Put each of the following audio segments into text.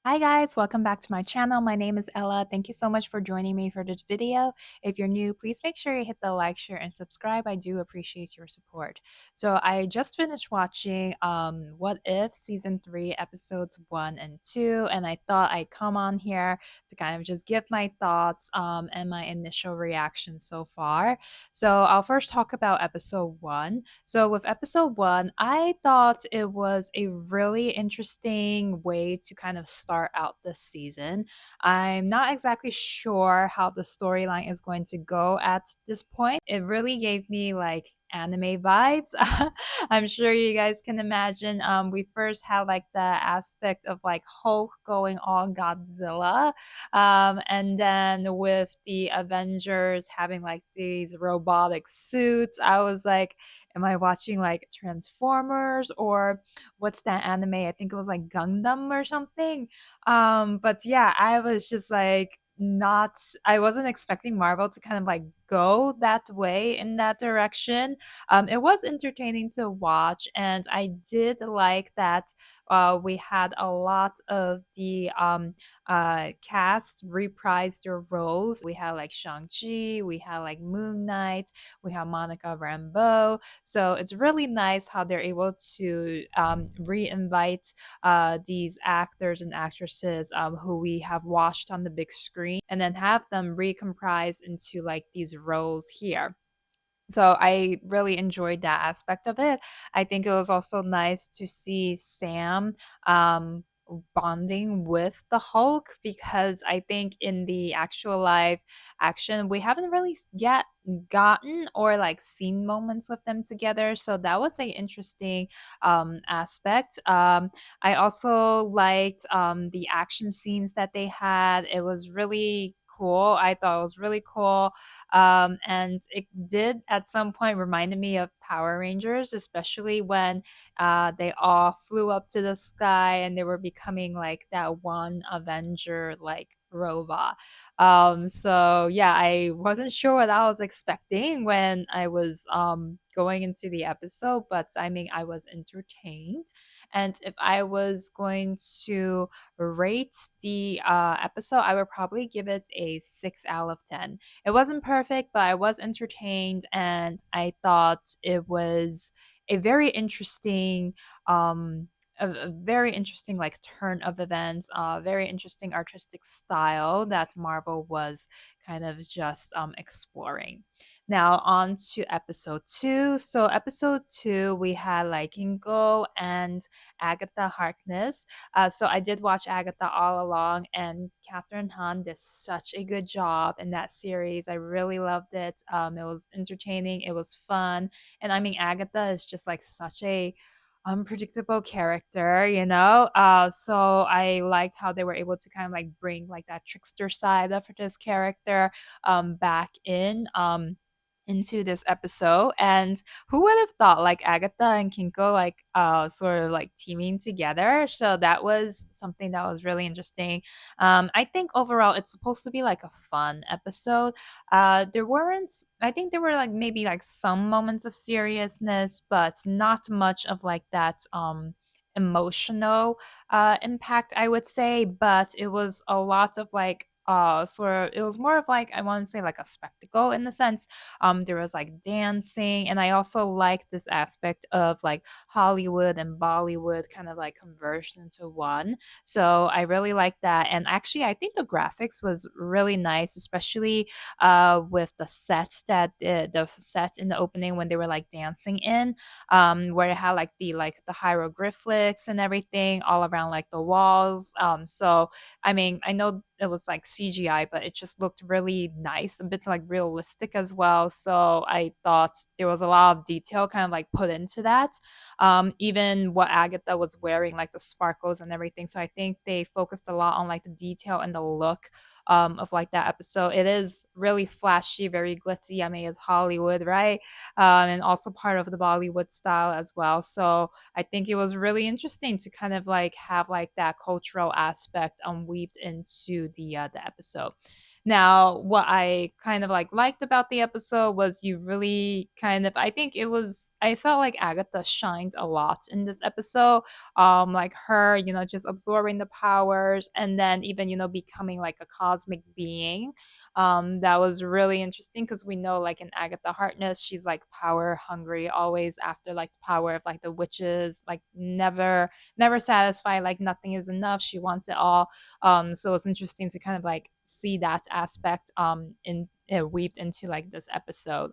Hi guys, welcome back to my channel. My name is Ella. Thank you so much for joining me for this video. If you're new, please make sure you hit the like, share, and subscribe. I do appreciate your support. So I just finished watching What If Season 3 episodes 1 and 2, and I thought I'd come on here to kind of just give my thoughts and my initial reaction so far. So I'll first talk about episode 1. So with episode 1, I thought it was a really interesting way to kind of start out this season. I'm not exactly sure how the storyline is going to go at this point. It really gave me like anime vibes. I'm sure you guys can imagine. We first had like the aspect of like Hulk going all Godzilla, and then with the Avengers having like these robotic suits, I was like, am I watching like Transformers or what's that anime? I think it was like Gundam or something. But yeah, I was just like not I wasn't expecting Marvel to kind of like go that way in that direction. It was entertaining to watch, and I did like that we had a lot of the cast reprise their roles. We had like Shang-Chi, we had like Moon Knight, we have Monica Rambeau. So it's really nice how they're able to re-invite these actors and actresses who we have watched on the big screen and then have them recomprise into like these roles here. So I really enjoyed that aspect of it. I think it was also nice to see Sam bonding with the Hulk, because I think in the actual live action we haven't really yet gotten or like seen moments with them together. So that was a interesting aspect. I also liked the action scenes that they had. It was really cool. I thought it was really cool, and it did at some point reminded me of Power Rangers, especially when they all flew up to the sky and they were becoming like that one Avenger like robot. So yeah, I wasn't sure what I was expecting when I was going into the episode, but I mean I was entertained. And if I was going to rate the episode, I would probably give it a 6 out of 10. It wasn't perfect, but I was entertained, and I thought it was a very interesting a very interesting like turn of events, very interesting artistic style that Marvel was kind of just exploring. Now on to episode 2. So episode 2 we had like Kingo and Agatha Harkness. So I did watch Agatha all along, and Catherine Hahn did such a good job in that series. I really loved it. It was entertaining, it was fun, and I mean Agatha is just like such a unpredictable character, you know. So I liked how they were able to kind of like bring like that trickster side of this character back in. Into this episode. And who would have thought like Agatha and Kinko like sort of like teaming together? So that was something that was really interesting. I think overall it's supposed to be like a fun episode. There weren't I think there were like maybe like some moments of seriousness, but not much of like that emotional impact, I would say. But it was a lot of like sort of it was more of like I want to say like a spectacle in the sense. There was like dancing, and I also like this aspect of like Hollywood and Bollywood kind of like conversion into one. So I really like that. And actually I think the graphics was really nice, especially with the set that the set in the opening when they were like dancing in, where it had like the hieroglyphics and everything all around like the walls. So I mean, I know it was like CGI, but it just looked really nice, a bit like realistic as well. So I thought there was a lot of detail kind of like put into that. Even what Agatha was wearing, like the sparkles and everything. So I think they focused a lot on like the detail and the look of like that episode. It is really flashy, very glitzy. I mean, it's Hollywood, right? And also part of the Bollywood style as well. So I think it was really interesting to kind of like have like that cultural aspect weaved into the episode. Now, what I kind of liked about the episode was you really kind of, I think it was, I felt like Agatha shined a lot in this episode. Like her, just absorbing the powers and then even, becoming like a cosmic being. That was really interesting because we know like in Agatha Harkness, she's like power hungry, always after like the power of like the witches, like never satisfied, like nothing is enough. She wants it all. So it's interesting to kind of like see that aspect in weaved into like this episode.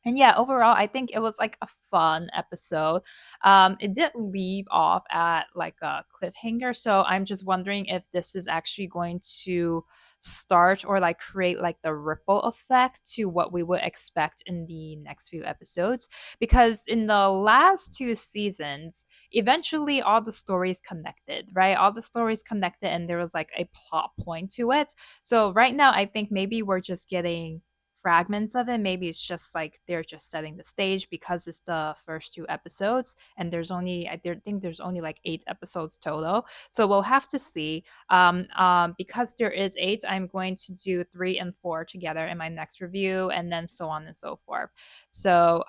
And yeah, overall, I think it was like a fun episode. It did leave off at like a cliffhanger, so I'm just wondering if this is actually going to start or like create like the ripple effect to what we would expect in the next few episodes. Because in the last two seasons, eventually all the stories connected, right? All the stories connected, and there was like a plot point to it. So right now, I think maybe we're just getting fragments of it. Maybe it's just like they're just setting the stage because it's the first two episodes, and think there's only like 8 episodes total. So we'll have to see. Because there is 8, I'm going to do 3 and 4 together in my next review, and then so on and so forth. So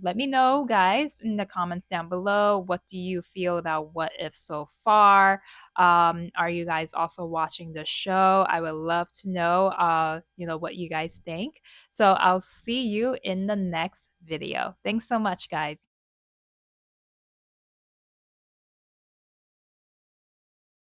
let me know, guys, in the comments down below. What do you feel about What If so far? Are you guys also watching the show? I would love to know, what you guys think. So I'll see you in the next video. Thanks so much, guys.